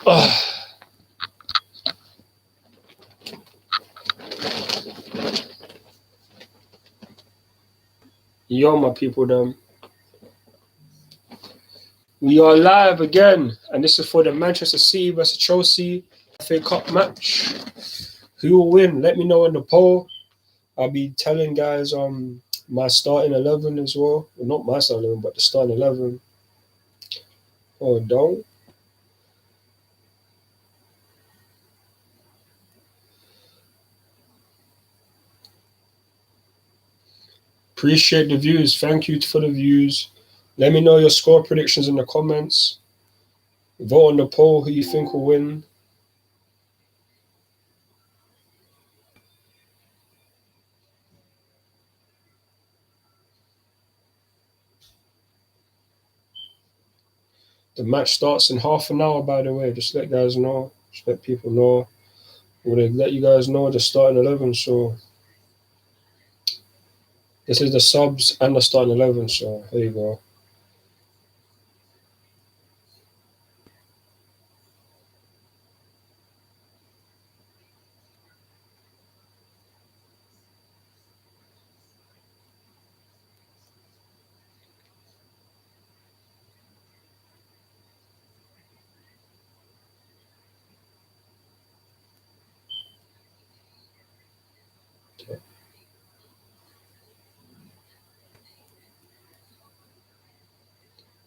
Yo, my people, we are live again, and this is for the Manchester City versus Chelsea FA Cup match. Who will win? Let me know in the poll. I'll be telling guys my starting 11 as well. Well, not my starting 11, but the starting 11. Oh, don't. Appreciate the views. Thank you for the views. Let me know your score predictions in the comments. Vote on the poll who you think will win. The match starts in half an hour, by the way. Just let guys know. Just let people know. I'm going to let you guys know the starting 11. So this is the subs and the starting 11. So there you go.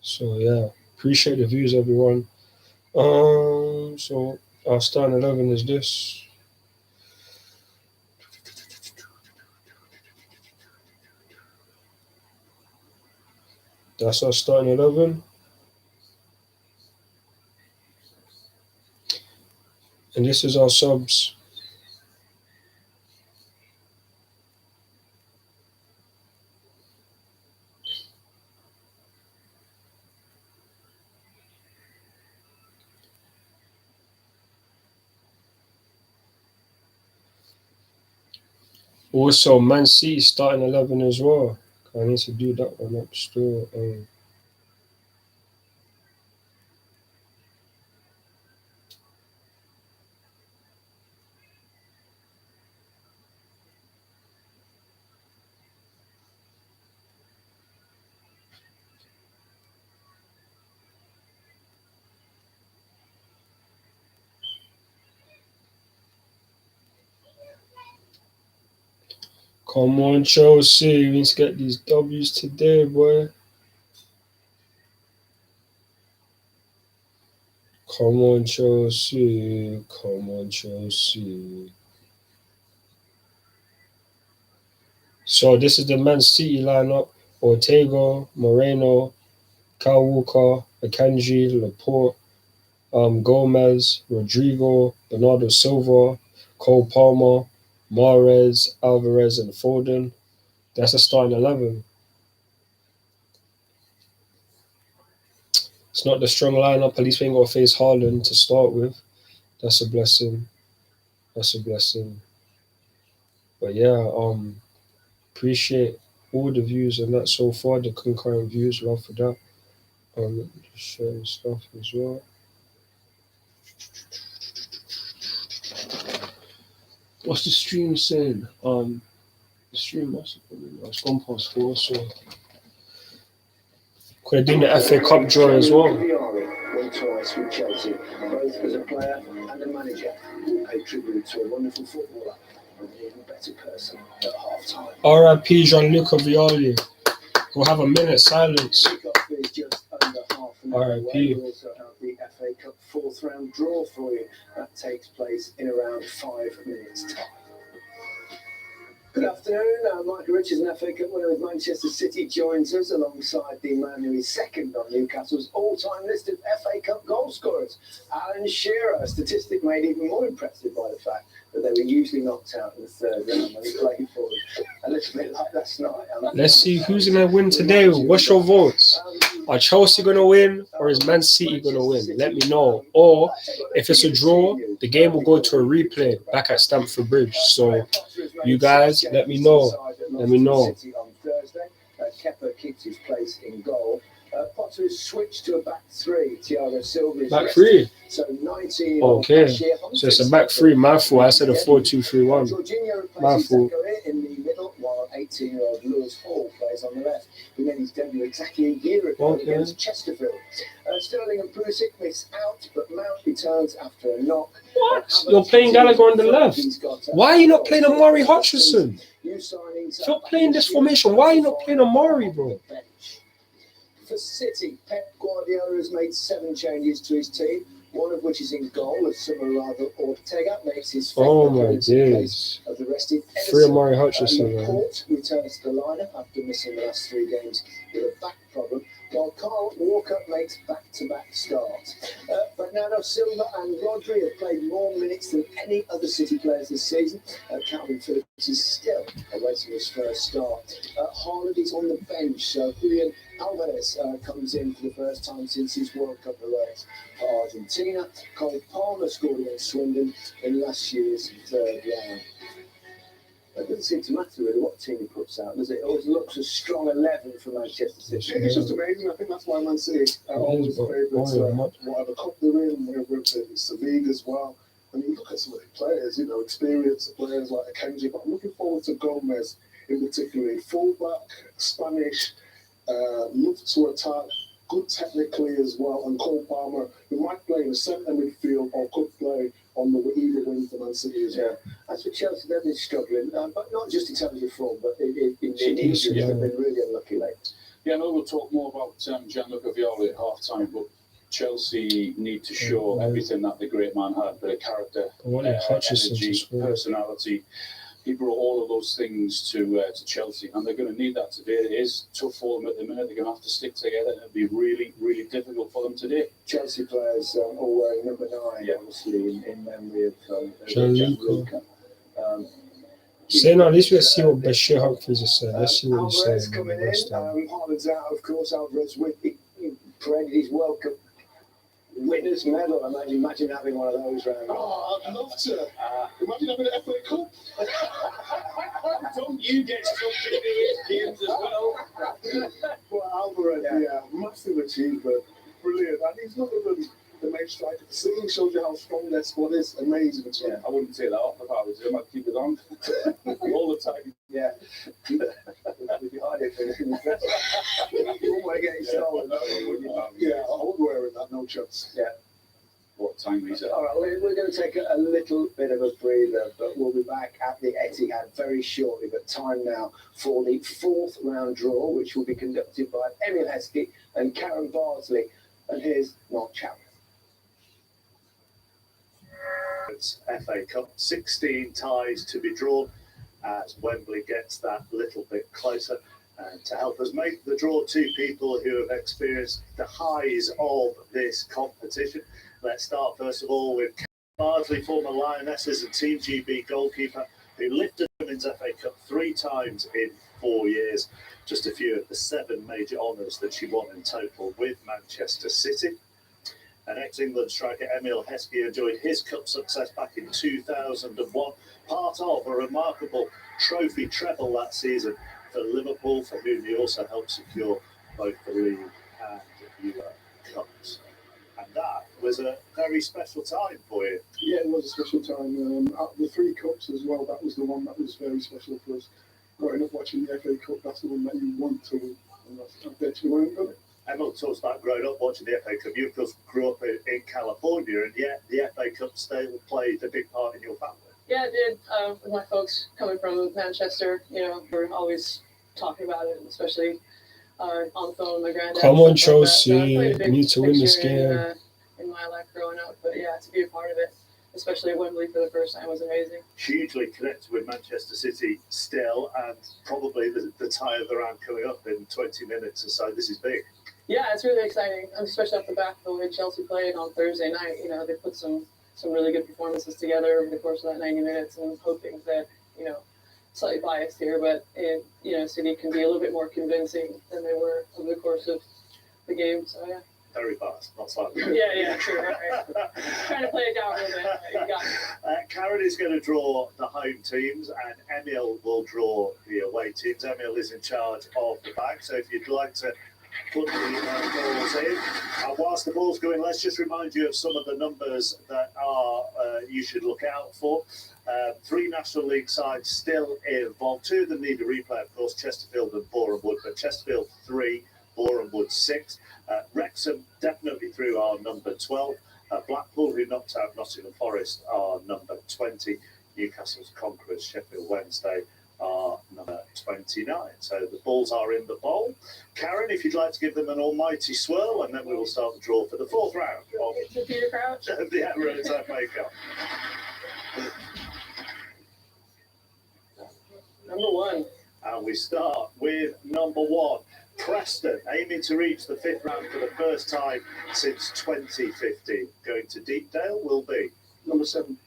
So yeah, appreciate the views, everyone. So our starting 11 is this. That's our starting 11. And this is our subs. Also, Man City starting 11 as well. I need to do that one up still. Come on, Chelsea. We need to get these W's today, boy. Come on, Chelsea. Come on, Chelsea. So this is the Man City lineup. Ortega, Moreno, Kyle Walker, Akanji, Laporte, Gomez, Rodrigo, Bernardo Silva, Cole Palmer, Mahrez, Alvarez, and Foden. That's a starting 11. It's not the strong lineup. At least we ain't got to face Haaland to start with. That's a blessing. That's a blessing. But yeah, appreciate all the views and that so far, the concurrent views. Love for that. Just sharing stuff as well. What's the stream saying? The stream it's gone past 4, so could have done the FA Cup draw as well. Won twice with Chelsea, both as a player and a manager, who paid tribute to a wonderful footballer and an even better person at half time. R.I.P. Gianluca Vialli. We'll have a minute silence. R.I.P. We also have the FA Cup 4th round draw for you. That takes place in around 5 minutes' time. Good afternoon. Michael Richards, an FA Cup winner with Manchester City, joins us alongside the man who is second on Newcastle's all-time list of FA Cup goal scorers, Alan Shearer. A statistic made even more impressive by the fact that they were usually knocked out in the 3rd round when he played for them. A little bit like last night. Let's see who's going to win today. What's your votes? Are Chelsea going to win or is Man City going to win? Let me know. Or if it's a draw, the game will go to a replay back at Stamford Bridge. So you guys, let me know. Let me know. On Thursday, Kepa keeps his place in goal. Potter has switched to a back three. Thiago Silva is Back three. So 19. Okay. So it's a back three. My fault. I said a 4-2-3-1. Jorginho My replaces fault. Zakaria in the middle, while 18-year-old Lewis Hall plays on the left. He made his debut exactly a year ago against Chesterfield. Sterling and Pulisic miss out, but Mount returns after a knock. What? You're playing Gallagher on the left. Why are you not playing Amari Hutchinson? If you're playing this formation, why are you not playing Amari, bro? For City, Pep Guardiola has made 7 changes to his team, one of which is in goal as Somerado Ortega makes his fifth appearance in place of the rested Edison. Free Amari Hutchinson, man. Laporte returns to the lineup after missing the last 3 games with a back problem, while Kyle Walker makes back-to-back starts. Bernardo Silva and Rodri have played more minutes than any other City players this season. Calvin Phillips is still awaiting his first start. Haaland is on the bench, so Julian Alvarez comes in for the first time since his World Cup arrest for Argentina. Cole Palmer scored against Swindon in last year's 3rd round. It doesn't seem to matter really what team he puts out, does it? It always looks a strong 11 for Manchester City. It's just amazing. I think that's why Man City are always favourites. Whatever cup they're in, whether it's the league as well. I mean, look at some of the players, you know, experienced players like Akanji, but I'm looking forward to Gomez in particular. Fullback, Spanish, loves to attack, good technically as well. And Cole Palmer, who might play in the centre midfield or could play on the either wing for Man City as well. As for Chelsea, they've been struggling, but not just in terms of form, but in injuries. They've been really unlucky late. Yeah, I know we'll talk more about Gianluca Violi at half-time, but Chelsea need to show everything that the great man had, a bit of character, energy, personality. He brought all of those things to Chelsea, and they're going to need that today. It is tough for them at the minute. They're going to have to stick together, and it'll be really, really difficult for them today. Chelsea players all wearing number 9, obviously, in memory of Gianluca. Saying at least let's see what Bashir Humphries is saying. Let's see what he's saying. Alvarez coming in. Haaland's out, of course. Alvarez paraded his World Cup winners' medal. Imagine having one of those round. Oh, I'd love to. Imagine having an FA Cup. Don't you get something in these games as well? Well, Alvarez, massive achievement. Brilliant. And he's not even the main striker. Seeing shows you how strong their squad is. Amazing achievement. I wouldn't take that off if I was him. I'd keep it on all the time. Yeah. Behind it. You won't want to get it stolen. Yeah, I would wear it, that, no chance. Yeah. What time is it? All right, we're going to take a little bit of a breather, but we'll be back at the Etihad very shortly. But time now for the 4th round draw, which will be conducted by Emil Heskey and Karen Bardsley. And here's Mark Chapman. It's FA Cup, 16 ties to be drawn as Wembley gets that little bit closer. And to help us make the draw, 2 people who have experienced the highs of this competition. Let's start first of all with Bardsley, former Lionesses and Team GB goalkeeper, who lifted Women's FA Cup 3 times in 4 years. Just a few of the 7 major honours that she won in total with Manchester City. And ex-England striker Emil Heskey enjoyed his cup success back in 2001, part of a remarkable trophy treble that season for Liverpool, for whom he also helped secure both the league and the Cups. And that was a very special time for you. Yeah, it was a special time. The 3 cups as well, that was the one that was very special for us. Growing up watching the FA Cup, that's the one that you want to win. And I bet you weren't going to. Emil talks about growing up watching the FA Cup. You, of course, grew up in California, and yet the FA Cup still played a big part in your family. Yeah, it did. With my folks coming from Manchester, we're always talking about it, especially on the phone with my granddad. Come on, Chelsea. you need to win this game. In my life growing up, but yeah, to be a part of it, especially at Wembley for the first time, was amazing. Hugely connected with Manchester City still, and probably the tie of the round coming up in 20 minutes or so. This is big. Yeah, it's really exciting, especially off the back of the way Chelsea played on Thursday night. They put some really good performances together over the course of that 90 minutes, and hoping that, slightly biased here, but City can be a little bit more convincing than they were over the course of the game. So yeah. Very fast, not slightly. Yeah, true. Right. Trying to play it down a little bit. You got it. Karen is going to draw the home teams, and Emil will draw the away teams. Emil is in charge of the back, so if you'd like to put the balls in. And whilst the ball's going, let's just remind you of some of the numbers that are you should look out for. 3 National League sides still involved. 2 of them need a replay, of course, Chesterfield and Boreham Wood, but Chesterfield 3, Boreham Wood 6. Wrexham definitely through our number 12. Blackpool, who knocked out Nottingham Forest, are number 20. Newcastle's Conquerors, Sheffield Wednesday, are number 29. So the balls are in the bowl. Karen, if you'd like to give them an almighty swirl, and then we will start the draw for the 4th round of The Peter Crouch. the Emirates FA Cup. Number 1. And we start with number 1. Preston, aiming to reach the 5th round for the first time since 2015. Going to Deepdale will be Number 7.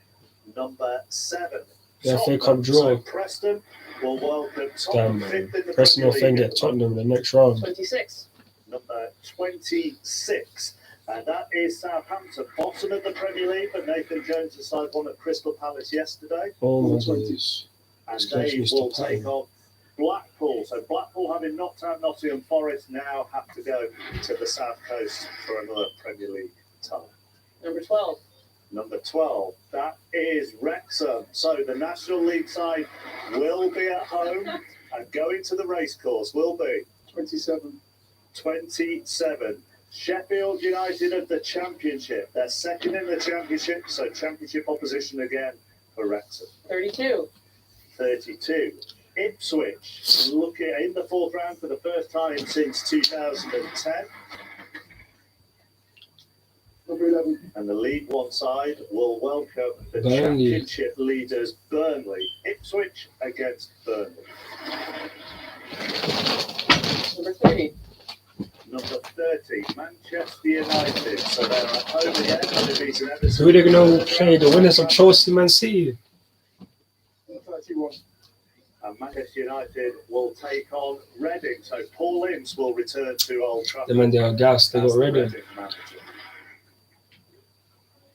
number 7. Yeah, FA Cup Tottenham. draw. So Preston will welcome Tottenham Damn, 5th in the Preston will Premier then League. get Tottenham in the next round. 26. Number 26. And that is Southampton, bottom of the Premier League, but Nathan Jones' side won at Crystal Palace yesterday. Oh my 20. days. And This guy's they Mr. will Patton. take on Blackpool. So Blackpool, having knocked out Nottingham Forest, now have to go to the South Coast for another Premier League tie. Number 12. Number 12, that is Wrexham. So the National League side will be at home and going to the racecourse will be 27. 27. Sheffield United of the Championship. They're second in the Championship, so Championship opposition again for Wrexham. 32. 32. Ipswich, looking in the 4th round for the first time since 2010. Number 11. And the League One side will welcome the Burnley. Championship leaders Burnley. Ipswich against Burnley. Number 30. Number 30, Manchester United. So they're at home again. They've beaten Everton. Who are they going to play? The winners of Chelsea, Man City. 31. And Manchester United will take on Reading. So Paul Ince will return to Old Trafford. The man, they are gassed. They as got the Reading. Reading manager.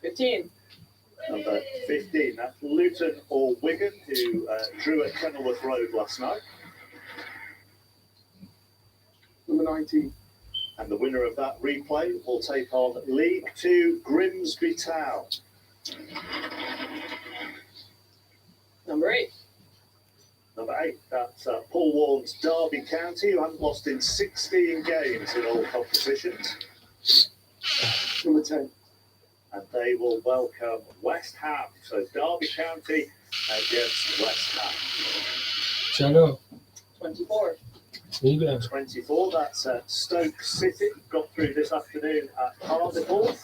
15. Number 15, that's Luton or Wigan, who drew at Kenilworth Road last night. Number 19. And the winner of that replay will take on League Two Grimsby Town. Number 8. Number 8, that's Paul Warren's Derby County, who haven't lost in 16 games in all competitions. Number 10. And they will welcome West Ham. So Derby County against West Ham. Chalo. 24. Where you going? 24, that's Stoke City. Got through this afternoon at Hartlepool.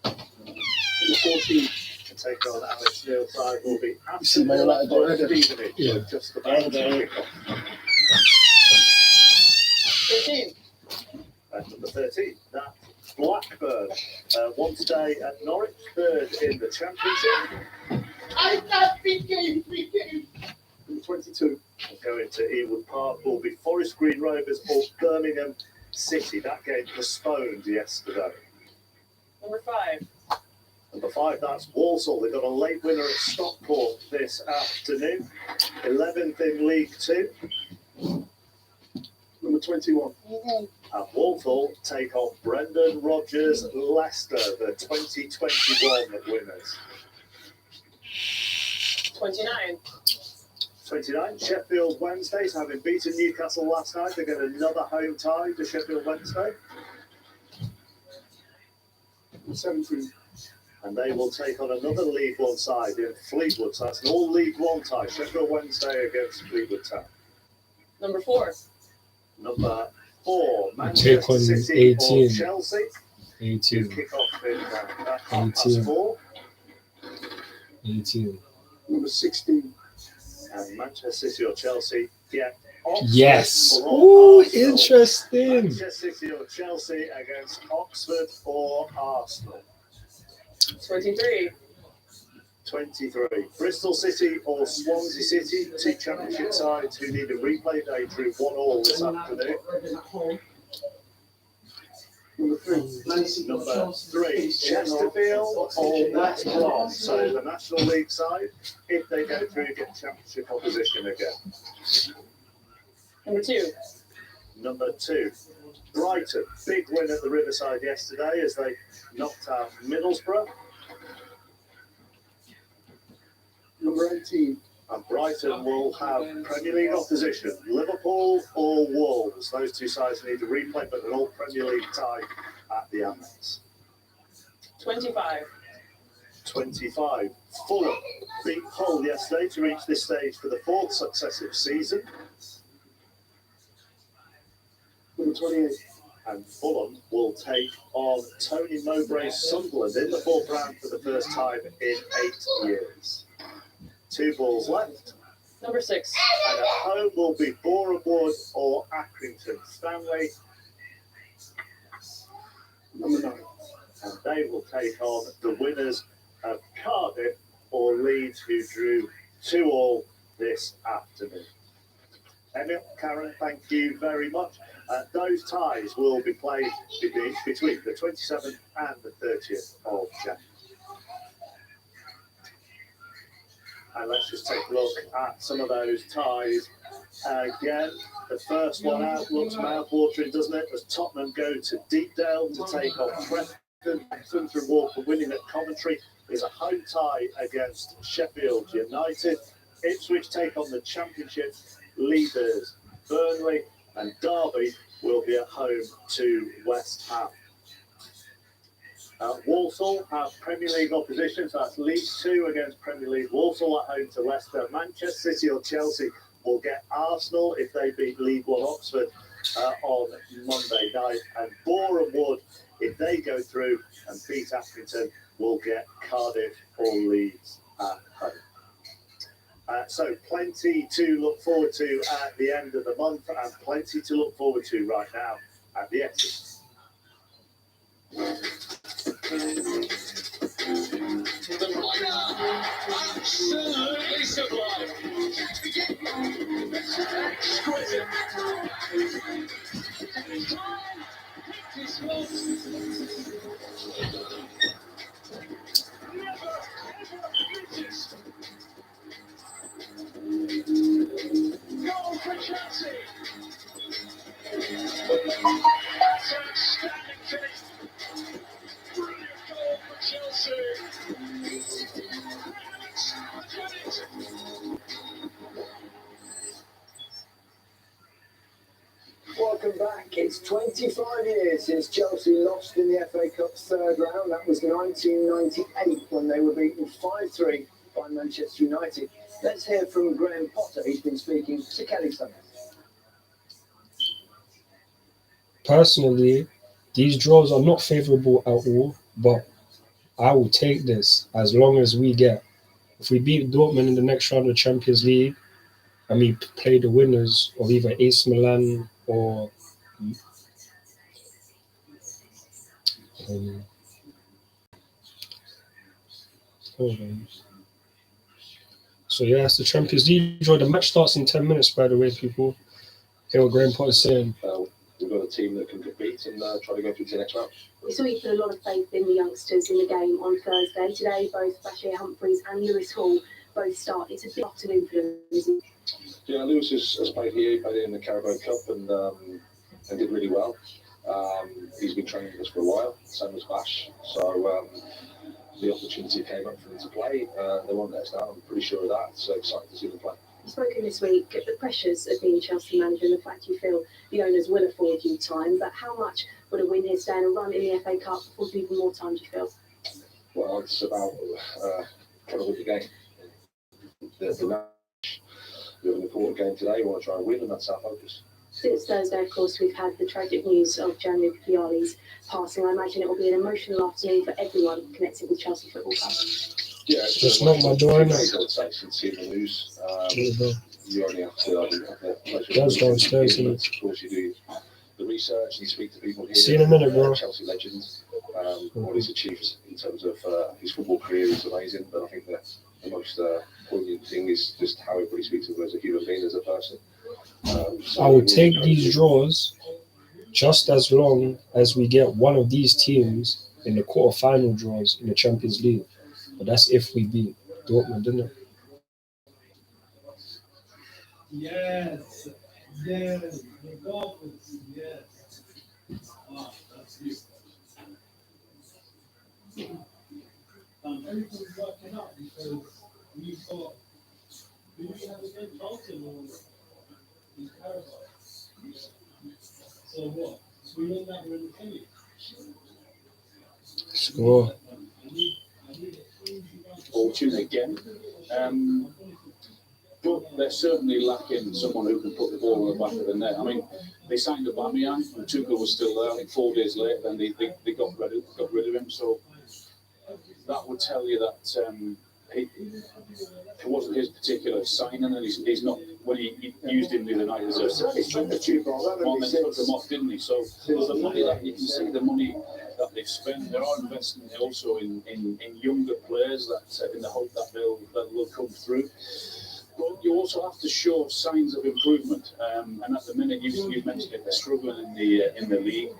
Number 14. And take on Alex Neil's side will be see Man United got Reading. Stevenage. Yeah. Just about to kick off. 13. Number 13, that's Blackburn. Won today at Norwich, 3rd in the Championship. Number 22. Going to Ewood Park will be Forest Green Rovers or Birmingham City. That game postponed yesterday. Number 5. Number 5, that's Walsall. They got a late winner at Stockport this afternoon. 11th in League Two. Number 21. And Walsall take on Brendan Rodgers Leicester, the 2021 winners. 29. 29, Sheffield Wednesdays, having beaten Newcastle last night, they get another home tie to Sheffield Wednesday. Number 17. And they will take on another League One side in Fleetwood. So that's an all League One tie, Sheffield Wednesday against Fleetwood Town. Number 4. Number 4, Take Manchester on City 18. or Chelsea. 18. Kick off in 18. 4:30. 18. Number 16. And Manchester City or Chelsea get Oxford Yes. or Ooh, Arsenal. interesting. Manchester City or Chelsea against Oxford or Arsenal. 23. 23. Bristol City or Swansea City, 2 championship sides who need a replay. They drew 1-1 this afternoon. Number 3. Number 3, Chesterfield or West Brom. So the National League side, if they go through, get championship opposition again. Number 2. number 2. Brighton, big win at the Riverside yesterday as they knocked out Middlesbrough. Number 18. And Brighton will have Premier League opposition, Liverpool or Wolves. Those two sides need a replay, but an all Premier League tie at the Amex. 25. 25. Fulham beat Hull yesterday to reach this stage for the 4th successive season. Number 28. And Fulham will take on Tony Mowbray's Sunderland in the 4th round for the first time in 8 years. 2 balls left. Number 6. And at home will be Boreham Wood or Accrington Stanley. Number 9. And they will take on the winners of Cardiff or Leeds, who drew 2-2 this afternoon. Emil, Karen, thank you very much. Those ties will be played between the 27th and the 30th of January. And let's just take a look at some of those ties. Again, the first one out looks mouth-watering, doesn't it? As Tottenham go to Deepdale to take on Preston. Excellent reward for winning at Coventry is a home tie against Sheffield United. Ipswich take on the Championship leaders Burnley, and Derby will be at home to West Ham. Walsall have Premier League opposition, so that's League 2 against Premier League. Walsall at home to Leicester. Manchester City or Chelsea will get Arsenal if they beat League 1 Oxford on Monday night. And Boreham Wood, if they go through and beat Accrington, will get Cardiff or Leeds at home. So plenty to look forward to at the end of the month and plenty to look forward to right now at the exit. Absolutely sublime. Exquisite. Goal for Chelsea. That's an outstanding finish. Brilliant goal for Chelsea. Welcome back. It's 25 years since Chelsea lost in the FA Cup 3rd round. That was 1998 when they were beaten 5-3 by Manchester United. Let's hear from Graham Potter. He's been speaking to Kelly Summers. Personally, these draws are not favourable at all, but I will take this as long as we get. If we beat Dortmund in the next round of Champions League, and we play the winners of either AC Milan or so yeah, it's the Champions League draw. The match starts in 10 minutes, by the way, people. Hear what Graham Potter's saying. We've got a team that can compete and try to go through to the next round. We saw you put a lot of faith in the youngsters in the game on Thursday. Today, both Bashir Humphreys and Lewis Hall both start. It's a big afternoon for them, isn't it? Yeah, Lewis has played here. He played in the Carabao Cup and did really well. He's been training with us for a while, same as Bash. So the opportunity came up for him to play. They won't let us down, I'm pretty sure of that. So excited to see them play. You've spoken this week at the pressures of being Chelsea manager and the fact you feel the owners will afford you time, but how much would a win here today and a run in the FA Cup afford you even more time, do you feel? Well, it's about trying to win the game. The match, we have an important game today, we want to try and win, and that's our focus. Since Thursday, of course, we've had the tragic news of Gianluca Vialli's passing. I imagine it will be an emotional afternoon for everyone connected with Chelsea Football Club. Yeah, it's just not my door, innit? I would say, since seeing the news, you only have to That's downstairs, isn't it? Of course, you do the research and speak to people here. See you in a minute, bro. Chelsea legend. What he's achieved in terms of his football career is amazing, but I think that the most poignant thing is just how everybody speaks of him as a human being, as a person. I will take these draws just as long as we get one of these teams in the quarter-final draws in the Champions League. But that's if we beat Dortmund, isn't it? Yes. Yeah, the Dolphins, yes. Wow, that's you. Everything's working out because we thought, do we have against Bolton or in Carabao? So what? So we know that we're in the semi. Score. Fortune again. But they're certainly lacking someone who can put the ball in the back of the net. I mean, they signed Aubameyang, and Tuchel was still there. I think 4 days later, then they got rid of him. So that would tell you that it wasn't his particular signing, and he's not. When he used him the other night as a substitute, and then took him off, didn't he? So the money that you can see, the money that they've spent, they are investing also in younger players that in the hope that they'll come through. But you also have to show signs of improvement, and at the minute you've mentioned it, they're struggling in the league.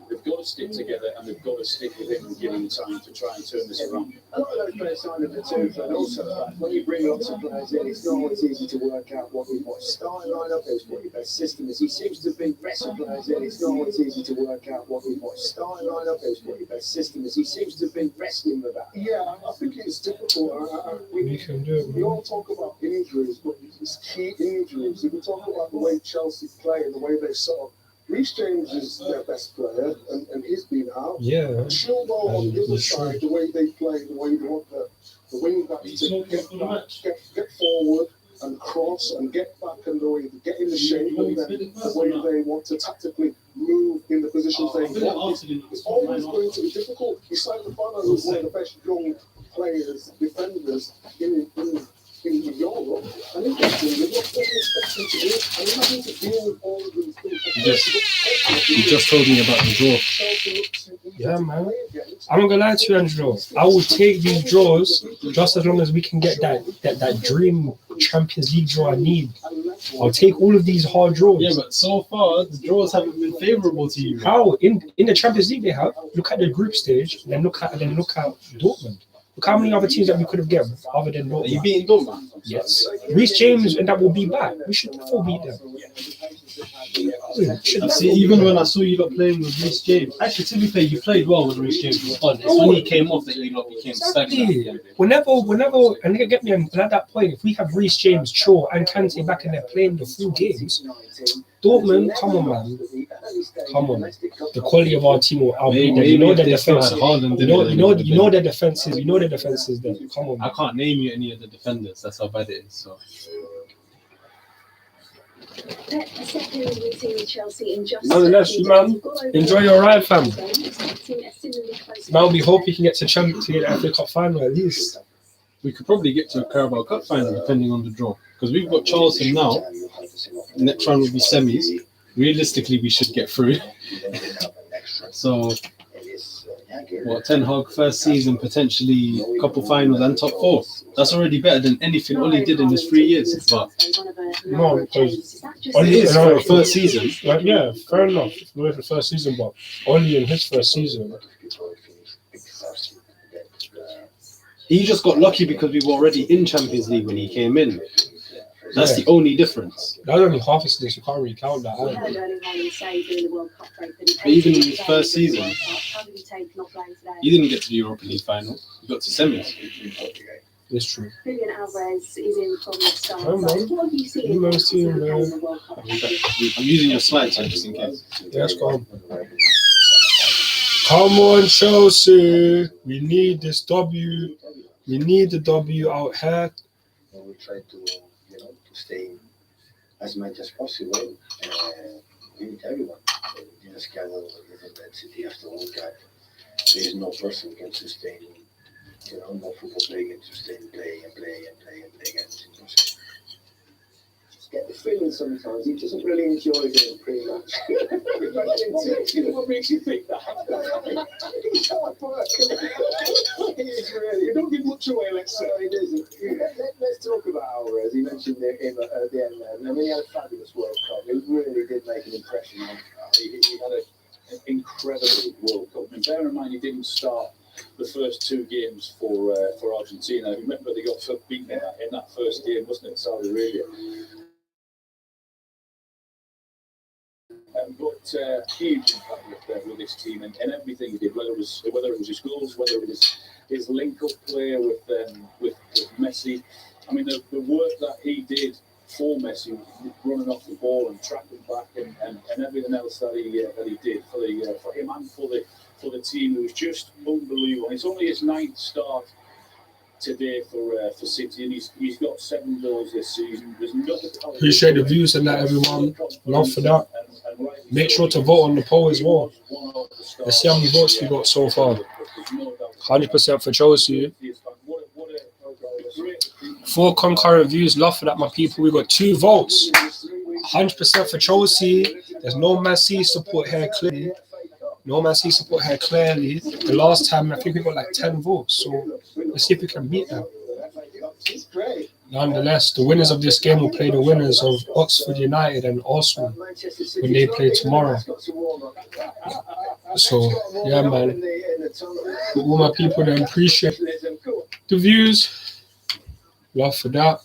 They've got to stick together, and they've got to stick with him and give him time to try and turn this around. A lot of those players signed up for two, and also when you bring lots of players in, it's not always easy to work out what starting lineup is, what your best system is. He seems to have been wrestling players in. It's not always easy to work out what starting lineup is, what your best system is. He seems to have been wrestling with that. Yeah, I think it's difficult. We all talk about injuries, but it's key injuries. If we talk about the way Chelsea play and the way they sort of, Reece James is their best player, and he's been out. Yeah. Silva on the other side, the way they play, the way they want the wing back to get forward and cross and get back, and the way they get in the shape, and then the way they want to tactically move in the positions they want. It's always going to be difficult. Besides the fact that one of the best young players, defenders in Europe, and in England, what do you expect him to do? And you're having to deal with all of these things. You just told me about the draw. Yeah, man. I'm not gonna lie to you, Angelo. I will take these draws just as long as we can get that dream Champions League draw I need. I'll take all of these hard draws. Yeah, but so far the draws haven't been favourable to you. How in the Champions League they have? Look at the group stage, then look at Dortmund. Look how many other teams that we could have given other than Dortmund. Are you beating Dortmund? Yes. Reece James and that will be back. We should therefore beat them. See, even when I saw you lot playing with Reece James, actually, to be fair, you played well when Reece James was on. It's when he came off that you lot became stagnant. Whenever, and get me, and at that point, if we have Reece James, Shaw, and Kante back in there playing the full games, Dortmund, come on, man. Come on. The quality of our team will outweigh that. You know their defense. You know their defenses. You know their defenses there. Come on, man. I can't name you any of the defenders. That's how bad it is. So. Second meeting with Chelsea in just nonetheless, man, enjoy your ride, fam. Now we hope we can get to the FA Cup final at least. We could probably get to a Carabao Cup final depending on the draw. Because we've got Charlton now. Next round will be semis. Realistically, we should get through. So, Ten Hag first season, potentially couple finals and top 4. That's already better than anything Oli did in his 3 years. But no, because Oli is for a first season. Like, yeah, fair enough. For the first season, but only in his first season. He just got lucky because we were already in Champions League when he came in. That's the only difference. That was only half a season, so you can't really count that. But even in his first season, he didn't get to the Europa League final. He got to semis. It's true. Julian Alvarez is in from the start. What have you seen? I'm using your slides just in case. Yes, go on. Come on, Chelsea. We need this W. We need the W out here. We try to stay as much as possible. We need everyone. In a scandal that City has to look at. There is no person can sustain. No football player can sustain play against. Just get the feeling sometimes he doesn't really enjoy doing pre-match. What makes you think that? He's hard work. He is really. You don't give much away, let's say. He doesn't. Let's talk about Alvarez. He mentioned him at the end there. I mean, he had a fabulous World Cup. He really did make an impression on. He had an incredible World Cup. And bear in mind, he didn't start the first 2 games for Argentina. Remember, they got beaten in that first game, wasn't it, Saudi Arabia? But huge impact with this team and everything he did, whether it was his goals, whether it was his link-up play with Messi. I mean, the work that he did for Messi, running off the ball and tracking back and everything else that he did for him and for the team, it was just unbelievable. It's only his 9th start today for City, and he's got 7 goals this season. There's nothing. Appreciate the views and that, everyone. Love for that. Make sure to vote on the poll as well. Let's see how many votes we got so far. 100% for Chelsea. 4 concurrent views. Love for that, my people. We got 2 votes. 100% for Chelsea. There's no Messi support here clearly. No Messi support here clearly. The last time, I think we got like 10 votes. So let's see if we can beat that. Nonetheless, the winners of this game will play the winners of Oxford United and Arsenal when they play tomorrow. So, yeah, man. For all my people that appreciate the views, love for that.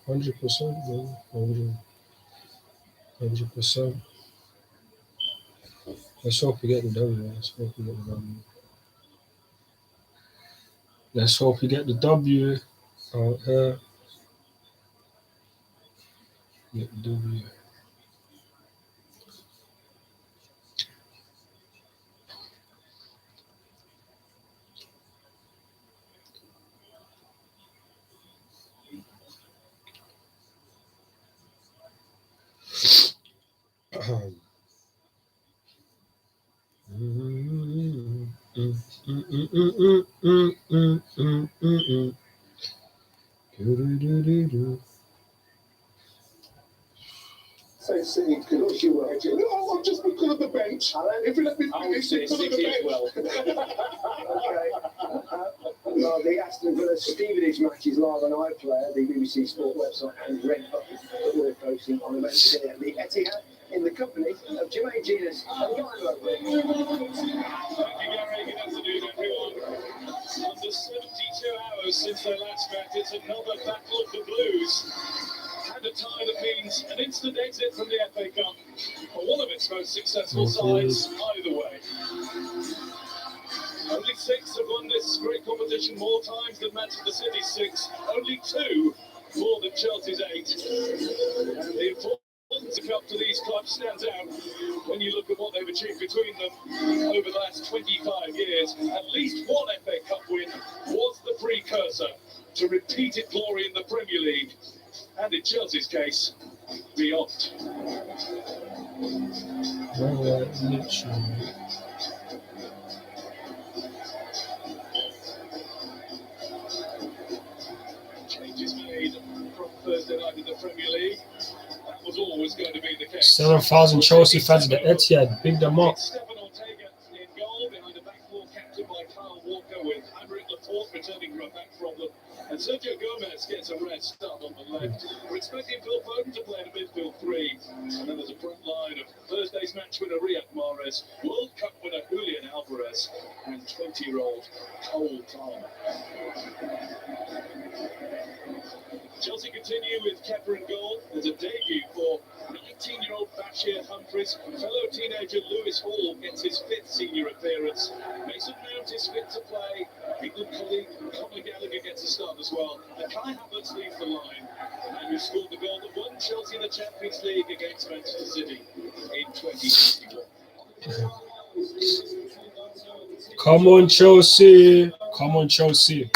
Hundred percent, man. 100%. Let's hope we get the W. Let's hope we get the W out here. Get the W. Say City because you were hedging. No, I'm just because of the bench. If you let me finish, because of the bench. Well. Well, the Aston Villa Stevenage match is live on iPlayer, the BBC Sport website, and Red Bucket that we're posting on events here at the Etihad in the company of Jermaine Genus and Guy Lowe. Thank you, Gary. Good afternoon, everyone. Under 72 hours since their last match, it's another battle of the Blues. And a tie that means an instant exit from the FA Cup for one of its most successful sides, either way. Only 6 have won this great competition more times than Manchester City's 6. Only 2 more than Chelsea's 8. And the importance of the cup to these clubs stands out when you look at what they've achieved between them over the last 25 years. At least one FA Cup win was the precursor to repeated glory in the Premier League. And in Chelsea's case, beyond. Changes made from Thursday night in the Premier League. That was always going to be the case. 7,000 Chelsea fans at the Etihad. Big them up. Stefan Ortega in goal behind a back four captained by Kyle Walker with Aymeric Laporte returning from a back problem. And Sergio Gomez gets a red start on the left. We're expecting Phil Foden to play in a midfield 3. And then there's a front line of Thursday's match winner Riyad Mahrez, World Cup winner Julian Alvarez, and 20-year-old Cole Palmer. Chelsea continue with Kepa in goal. There's a debut for 19-year-old Bashir Humphries. Fellow teenager Lewis Hall gets his 5th senior appearance. Mason Mount is fit to play. England colleague Conor Gallagher gets a start as well. And Kai Havertz leads the line. The man who scored the goal that won Chelsea in the Champions League against Manchester City in 2021. Come on, Chelsea. Come on, Chelsea.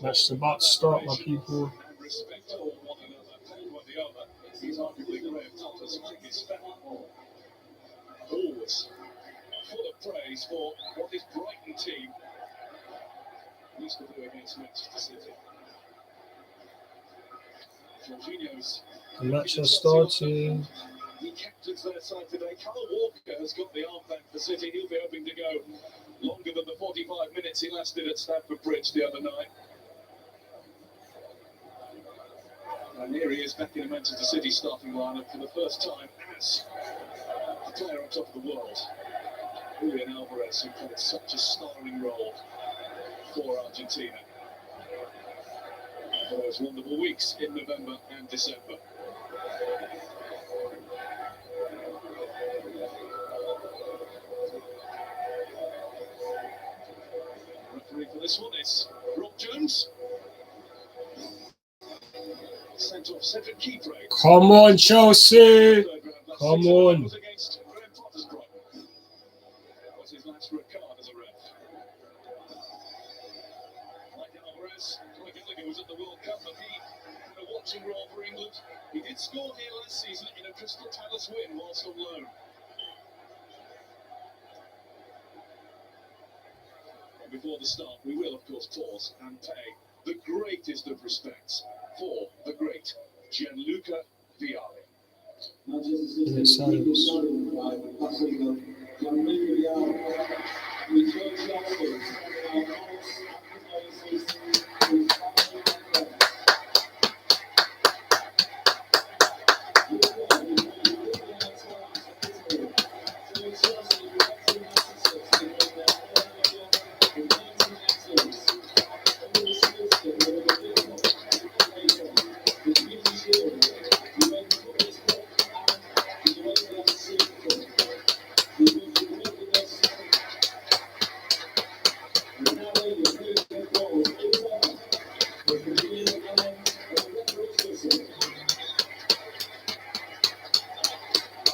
Match is about to start, my people. He's arguably Graham Potter's biggest fan. Always full of praise for what his Brighton team used to do against Manchester City. Jorginho's The match has started. he captains their side today. Kyle Walker has got the armband for City. He'll be hoping to go longer than the 45 minutes he lasted at Stamford Bridge the other night. And here he is back in the Manchester City starting lineup for the first time as the player on top of the world. Julian Alvarez, who played such a starring role for Argentina for those wonderful weeks in November and December. Referee for this one is Rob Jones. Sent off Cedric Kiefer. Come on, Chelsea. Come on. Was against Graham Potter's Brighton. Was his last red card as a ref. Like Alvarez, Gallagher was at the World Cup, but he had a watching role for England. He did score here last season in a Crystal Palace win whilst on loan. And before the start, we will of course pause and pay the greatest of respects for the great Gianluca Vialli. In silence.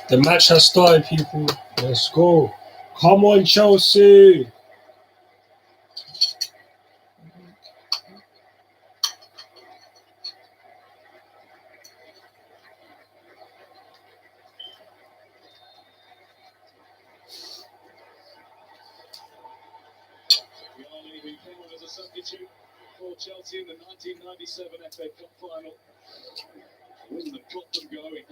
The match has started, people. Let's go. Come on, Chelsea. Vialli, who came on as a substitute for Chelsea in the 1997 FA Cup final. Wouldn't have got them going.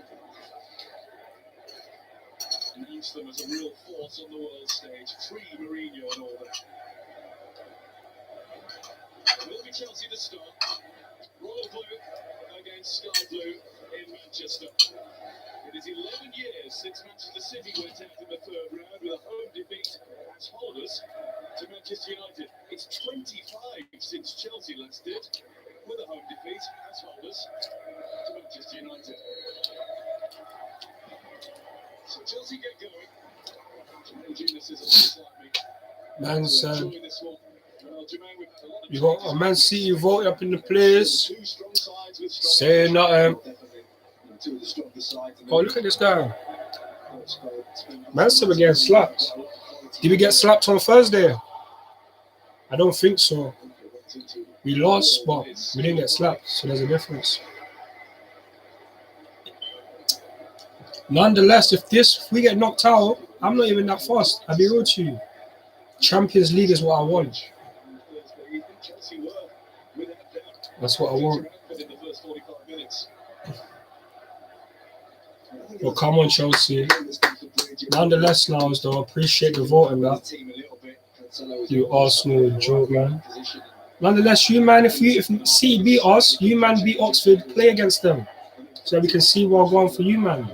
Announced them as a real force on the world stage. Free Mourinho and all that. It will be Chelsea to start. Royal Blue against Sky Blue in Manchester. It is 11 years since Manchester City went out in the third round with a home defeat as holders to Manchester United. It's 25 since Chelsea last did with a home defeat as holders to Manchester United. So Chelsea get going. Jermaine Genius is a beside me. Man said, Enjoying this one. Well, Jermaine, we've had a lot of you got a Man City vote up in the place. two strong sides with strong Say nothing. Two of the stronger sides. Oh, look at this guy. Man said we're getting slapped. Did we get slapped on Thursday? I don't think so. We lost, but we didn't get slapped, so there's a difference. Nonetheless, if we get knocked out, I'm not even that fast. I'll be real to you. Champions League is what I want. That's what I want. Well, come on, Chelsea. Nonetheless, now, though, I appreciate the vote and that. You Arsenal joke, man. Nonetheless, you man, if City beat us, you man beat Oxford, play against them. So that we can see what I'm going for you, man.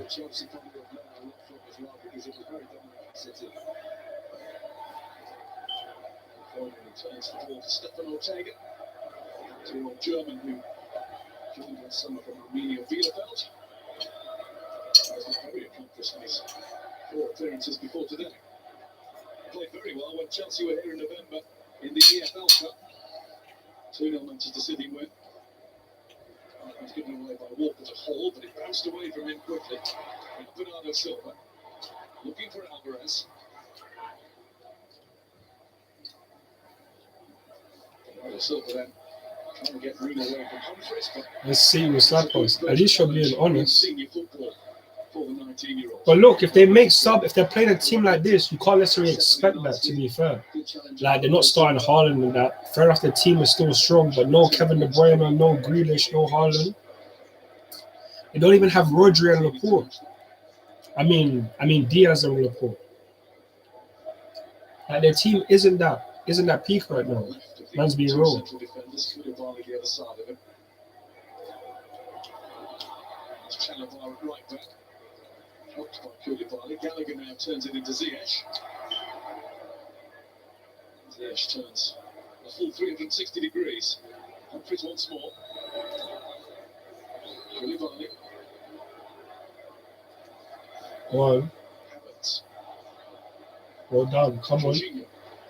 Stefan Ortega, two-year-old German who joined last summer from Romania Bielefeld. Was very accomplished in his 4 appearances before today. Played very well when Chelsea were here in November in the EFL Cup. 2-0 Manchester City win. It was given away by Walker to hold, but it bounced away from him quickly. And Bernardo Silva looking for Alvarez. Well, Silva then trying to get room away from Humphries, but Let's see with slap us. At least you're being honest. senior football for the 19-year-old. But look, if they make sub, if they're playing a team like this, you can't necessarily expect that, to be fair. Like, they're not starting Haaland and that. Fair enough, the team is still strong, but no Kevin De Bruyne, no Grealish, no Haaland. They don't even have Rodri and Laporte. I mean Diaz and Laporte. Like, their team isn't that peak right now. Man's being real. Defenders could have on the other side of him. Chalabar at right back. Helped by Koulibaly. Gallagher now turns it into Ziyech. Ziyech turns a full 360 degrees. Humphries once more. Koulibaly. One. Havertz. Well done. Come on. Jorginho.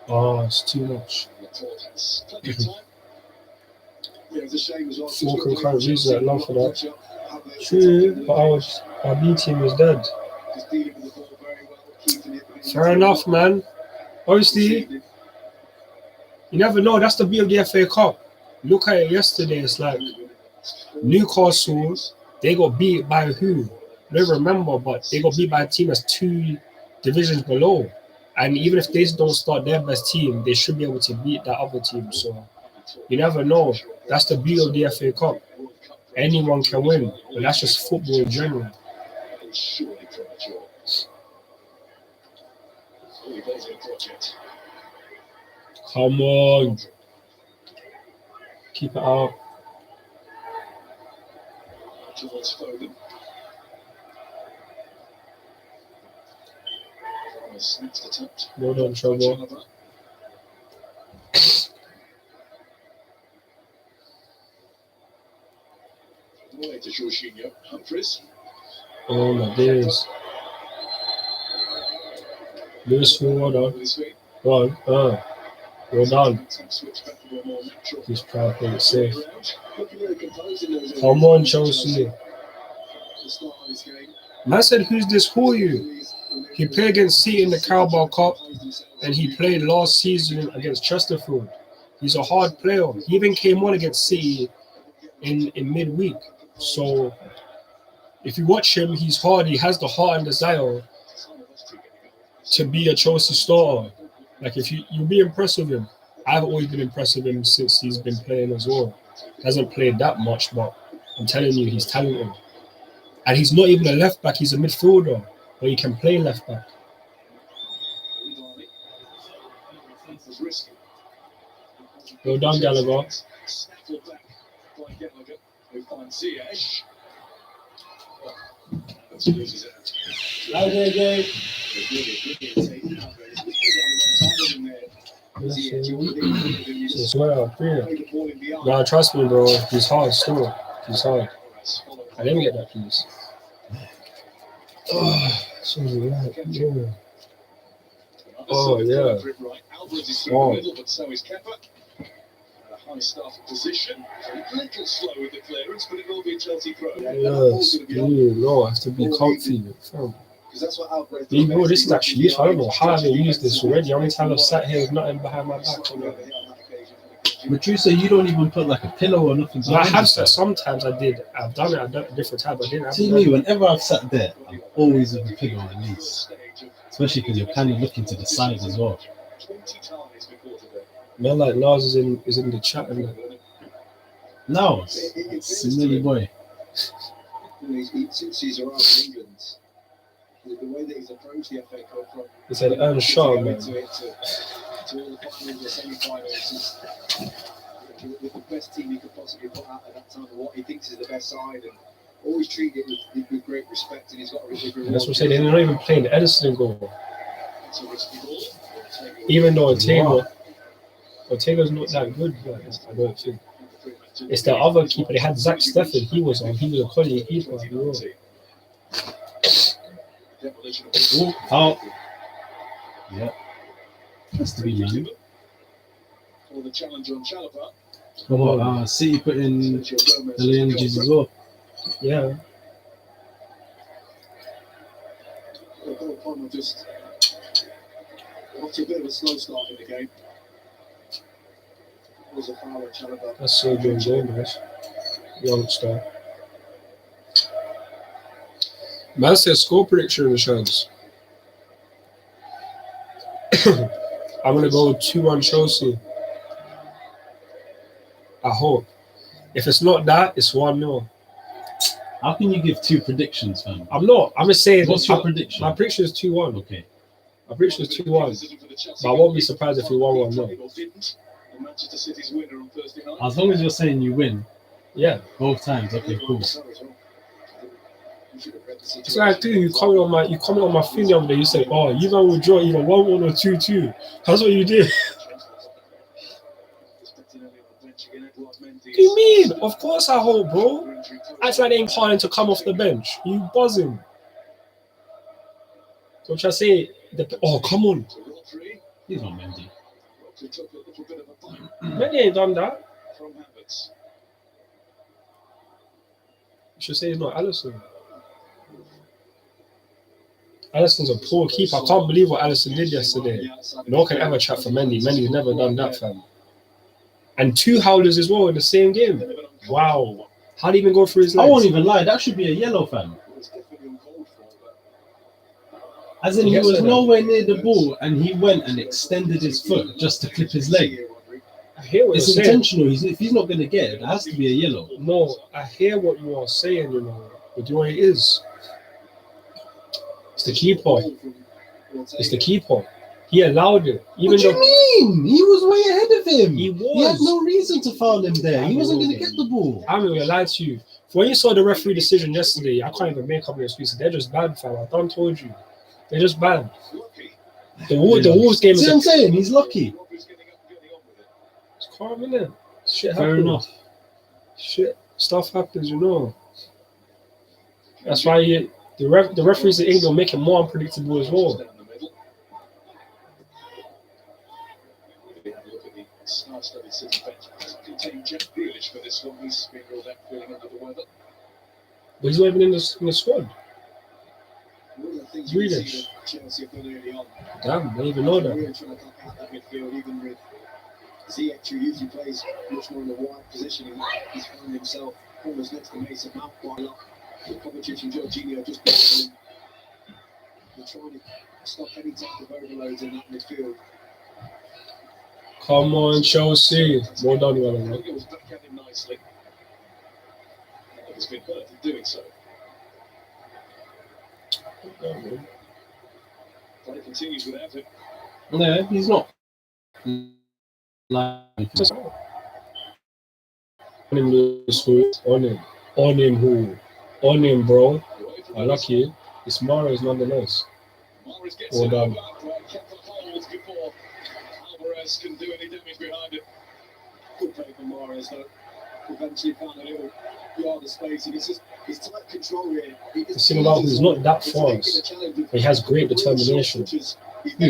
Oh, it's too much. Laporte has plenty of time. Yeah, it's a shame as well. Walker can't use that love for that. True, but our B team is dead. Just dealing with the ball very well, keeping it. Fair enough, man. Obviously, you never know. That's the beauty of the FA Cup. Look at it yesterday. It's like Newcastle, they got beat by who? I don't remember, but they got beat by a team that's 2 divisions below. And even if they don't start their best team, they should be able to beat that other team. So you never know. That's the beauty of the FA Cup. Anyone can win, but that's just football in general. Surely premature. Fully blazing project. Come on. Keep it out. Towards Foden. Next attempt. Well done, Trouble. Away to Jorginho. Humphries. Oh my days. Lewis, well done. With his feet. Well done. Switch back to a more natural. He's trying to play it safe. Looking very composed in those Come on, Chelsea. the start of this game. Man said, who's this you? He played against City in the Carabao Cup, and he played last season against Chesterfield. He's a hard player. He even came on against City in midweek. So if you watch him, he's hard. He has the heart and desire to be a Chelsea starter. Like, if you'll be impressed with him. I've always been impressed with him since he's been playing as well. He hasn't played that much, but I'm telling you, he's talented. And he's not even a left back, he's a midfielder, but he can play left back. Well done, Gallagher. How dare they? Nah, trust me, bro. He's hard still. He's hard. Let me get that, please. Oh, yeah. Oh. High starting position. A little slow with the clearance, but it will be a Chelsea throw. Yes, no, I have to be comfy. Big bro, this is actually useful. I don't know how I've used this already. How many times I've sat here with nothing behind my back? But you say you don't even put like a pillow or nothing. So I have sat sometimes. I've done it at different times. I didn't have See me, whenever I've sat there, I'm always with a pillow at least. Especially because you're kind of looking to the side as well. 20 times before today. Man, like Lars is in the chat and like, No, it's a silly boy. Since he's arrived in England, the way that he's approached the FA Cup from it's an unshot, man. to all the finals or semi-finals, with the best team he could possibly put out at that time, and what he thinks is the best side, and always treat it with great respect, and he's got a really good. And that's what I'm saying. They're not even playing the Edison goal. It's a risky ball. Even though Ortega's not that good, I don't think. It's the other keeper. They had Zach Stefford. He was a quality keeper. Oh, yeah. Has to be me. For the challenge on Chalapa. Come on, City put in the energies as well. Yeah. Just off to a bit of a slow start in the game. was a foul on Chalobah. That's so good, Gomez. Youngster. Man said score prediction in the shows. I'm going to go 2-1 Chelsea. I hope. If it's not that, it's 1-0. How can you give two predictions, fam? I'm not. I'm just saying. What's your prediction? My prediction is 2-1. Okay. My prediction is 2-1. But I won't be surprised if we 1-1. As long as you're saying you win. Yeah. Both times. Okay, cool. It's like, dude, you comment on my thing the other day. You say, oh, you man will draw either 1-1 or 2-2. That's what you did. What do you mean? Of course I hope, bro. Act like they ain't calling to come off the bench. You buzzing. So what I say? Oh, come on. He's not Mendy. Mendy ain't done that. You should say he's not Alisson. Alisson's a poor keeper. I can't believe what Alisson did yesterday. No one can ever chat for Mendy. Mendy's never done that, fam. And 2 howlers as well in the same game. Wow. How did he even go through his legs? I won't even lie. That should be a yellow, fam. As in, he was nowhere near the ball and he went and extended his foot just to clip his leg. I hear what it's you're saying. Intentional. If he's not going to get it, it has to be a yellow. No, I hear what you are saying, you know. But do you know what it is? It's the keeper. It's the keeper. He allowed it. What do you mean? He was way ahead of him. He was. He had no reason to foul him there. He wasn't going to get the ball. I'm going to lie to you. When you saw the referee decision yesterday, I can't even make up any excuses. They're just bad, fam. I done told you. They're just bad. The Wolves game is... See what I'm saying? He's lucky. It's calm, innit? Shit happens. Fair enough. Shit. Stuff happens, you know. That's why the referees in England make it more unpredictable as well. Star-studded City bench hasn't contained Jack Grealish for this one. He's been ruled out feeling under the weather. But he's not even in the squad. One of the things Grealish. Chelsea have done early on. Damn, I didn't even know that. Really trying to cut out that midfield, even with Ziyech, who usually plays much more in the wide position. He's found himself almost next to Mason Mount quite a lot. Kovacic and Jorginho just behind him. They're trying to stop any type of overloads in that midfield. Come on, Chelsea. Well done, well done. It was back at him nicely. He's been hurt in doing so. Play continues without him. No, he's not. On him, bro. I like you. It's Mahrez nonetheless. Well done. Alvarez can do any damage behind it. Good play from Mahrez, though. Eventually found a little yard of space, and he's tight control here. The thing about him is not that fast. He has great determination. Who's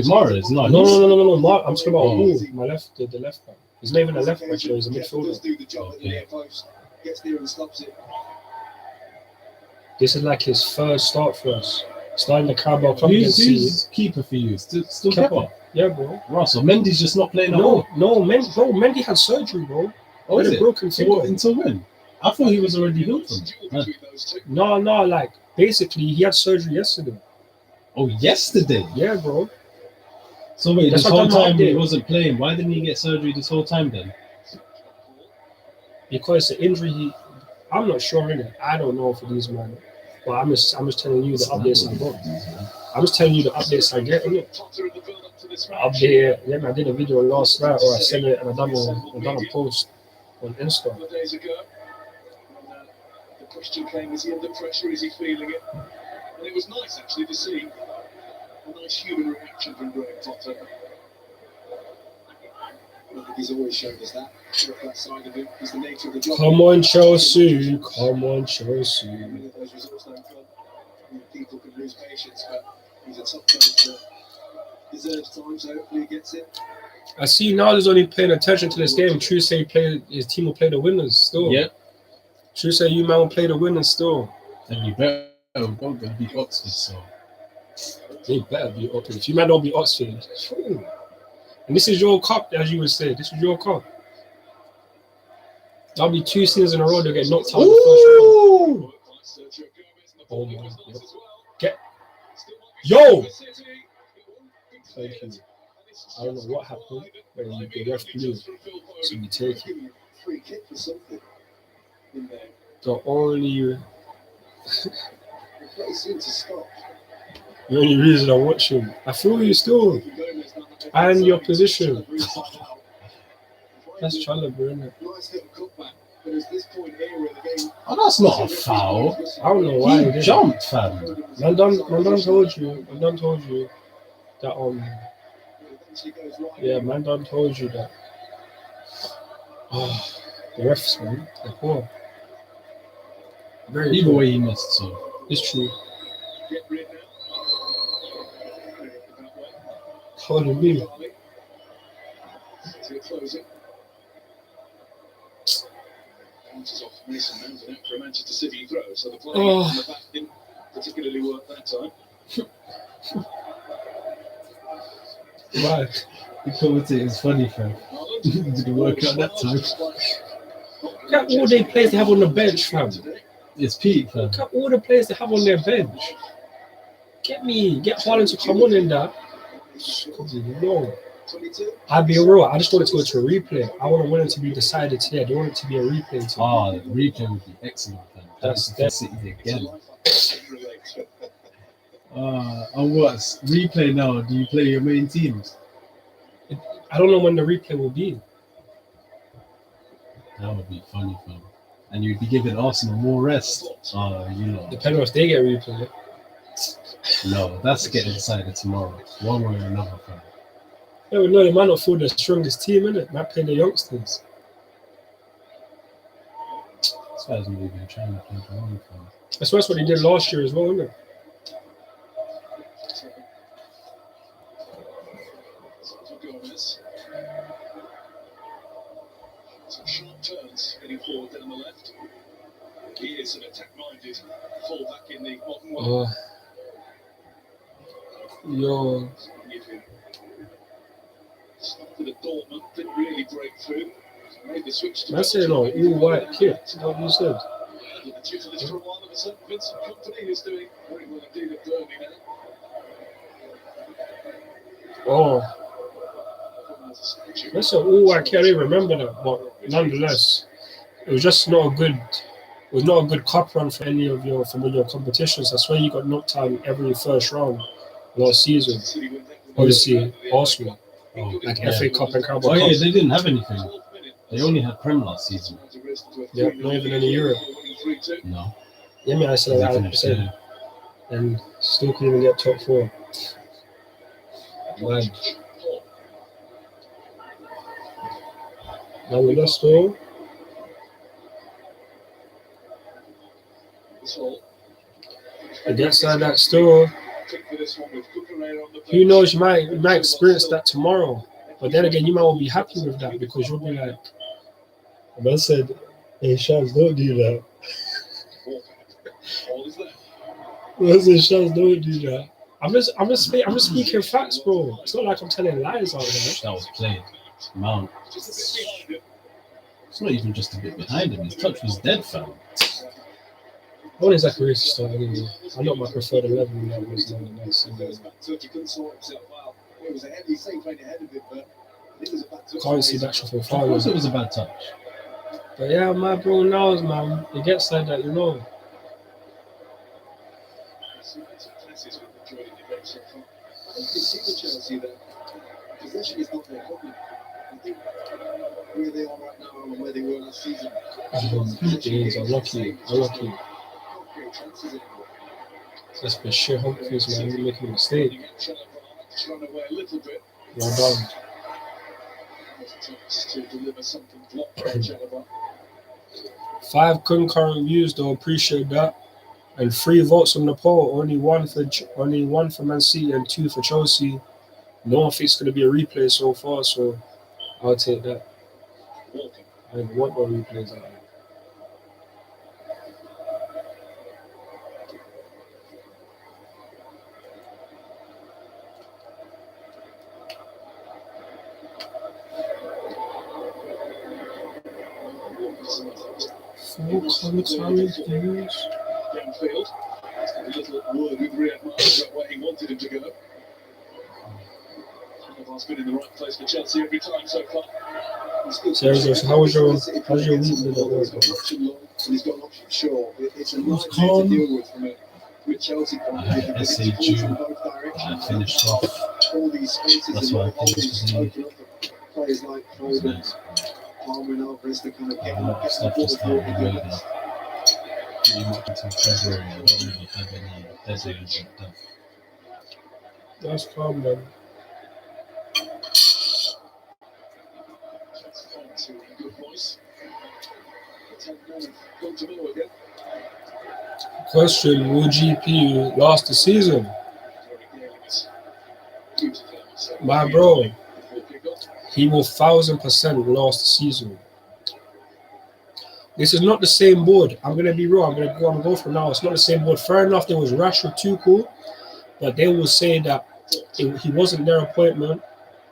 Mahrez? No. I'm talking about my left, the left back. He's not even a left back, he's a midfielder. Gets there and stops it. This is like his first start for us. Starting the Carabao Cup against Who's keeper for you? Still Kepa? Yeah, bro. Russell, Mendy's just not playing at all. No, Mendy had surgery, bro. Oh, is it? Broken finger. Until when? I thought he was already healed from it. No, like, basically, he had surgery yesterday. Oh, yesterday? Yeah, bro. So wait, this whole time he wasn't playing. Why didn't he get surgery this whole time then? Because the injury, I'm not sure, innit? I don't know for these men. But I'm just telling you the updates I got. I'm just telling you the updates I get, innit? Update, yeah, man, I did a video last night, or I sent it and I done a post on Insta. A couple of days ago, when the question came, is he under pressure, is he feeling it? And it was nice actually to see a nice human reaction from Graham Potter. He's always shown us that side of him. He's the nature of the job. Come on, Chelsea. Come on, Chelsea. Those results don't come. People can lose patience, but he's a top coach that deserves time, so hopefully he gets it. I see now he's only paying attention to this game. True say his team will play the winners still. Yeah. True say you man will play the winners still. And you better go beat Oxford, so. They better be Oxford. If you man don't be Oxford, and this is your cup, as you would say. This is your cup. That'll be 2 seasons in a row. They'll get knocked out in the first round. Oh my God. Get. Yo! Thank you. I don't know what happened, but the ref blew. So we take it. Free kick for something in there. The only Seemed to stop. The only reason I'm watching, I feel you still, and your position. That's Chalobah, isn't it? Nice little cutback, but at this point here in the game, Oh, that's not a foul. I don't know why He jumped, fam. Man done told you that yeah, man done told you that. Oh, the refs, man, they're poor. Very Either poor. way, he missed, so. It's true. Holy me. For a Manchester City throw, so the play on the back didn't particularly work that time. Why? The commentator is funny, fam. Didn't work out that time. Look at all the players they have on the bench, fam. It's Pete, fam. Look at all the players they have on their bench. Get Haaland to come on in that. No. I'll be real. I just want it to go to a replay. I want it to be decided today. I don't want it to be a replay today. Ah, the replay would be excellent, fam. That's City again. And what? Replay now? Do you play your main teams? I don't know when the replay will be. That would be funny, fam. And you'd be giving Arsenal more rest. You know. Depending on if they get replay. No, that's getting decided tomorrow. One way or another, fam. Yeah, we know they might not feel the strongest team, innit? Might play the youngsters. That's why we've been trying to play the long, fam. That's what they did last year as well, isn't it? Some sharp turns heading forward down the left. He is an attack-minded full-back in the modern world. Yo. Started at Dortmund, didn't really break through. Made the switch to. I said no, all white kit. That's what you said. The tutelage for a while of a certain Vincent Company who's doing very well indeed at Burnley now. Oh. That's an all white kit. I didn't remember that, but nonetheless, it was just not a good. It was not a good cup run for any of your familiar competitions. That's why you got knocked out in every first round last season. Obviously, Arsenal, like FA Cup and Carabao Cup. Oh yeah, they didn't have anything. They only had Prem last season. Yeah, not even any Europe. No. Yeah, I said that 100%. And still couldn't even get top 4. Man. Nonetheless, though. Against that still. Who knows, you might experience that tomorrow. But then again, you might all be happy with that because you'll be like, man said, hey, Shams, don't do that. Man said, Shams, don't do that. I'm just speaking facts, bro. It's not like I'm telling lies out there. That was played. Mount. It's not even just a bit behind him. His touch was dead, fam. I wasn't exactly racist start anyway. I know my preferred 11 that was nice. Can't see that shot from far. Of course it was a bad touch. But yeah, my bro knows, man. It gets like that, you know. You can see with Chelsea that possession is not their problem. I think where they are right now and where they were last season. Jeez, unlucky. That's for sure. Humphries, man, you're making a mistake. Well done. 5 concurrent views, though. Appreciate that. And 3 votes on the poll. Only one for Man City and 2 for Chelsea. No one thinks it's going to be a replay so far, so I'll take that. I don't want more replays out there. Downfield. A little word with Riyad Mahrez about where he wanted him to go. Carnival's been in the right place for Chelsea every time so far. Seriously, so how's your week been at work? He's got an option, sure. It's a was nightmare to calm. deal with Chelsea point of view because SAG. it's pulled from both directions. Finished off. All these spaces That's and why I all these finished the open up for players like Foden, Palmer and Alvarez to kind of get A lot of the stuff ball just forward started and do building. that. Pretty much until February, I don't really have any deadlines and stuff. That's calm, man. Good voice. Go to know again. Question: will GP last the season? My bro, he will 1000% last the season. This is not the same board. I'm gonna be real. I'm gonna go for now. It's not the same board. Fair enough, there was Rashford Tuchel, but they will say that he wasn't their appointment,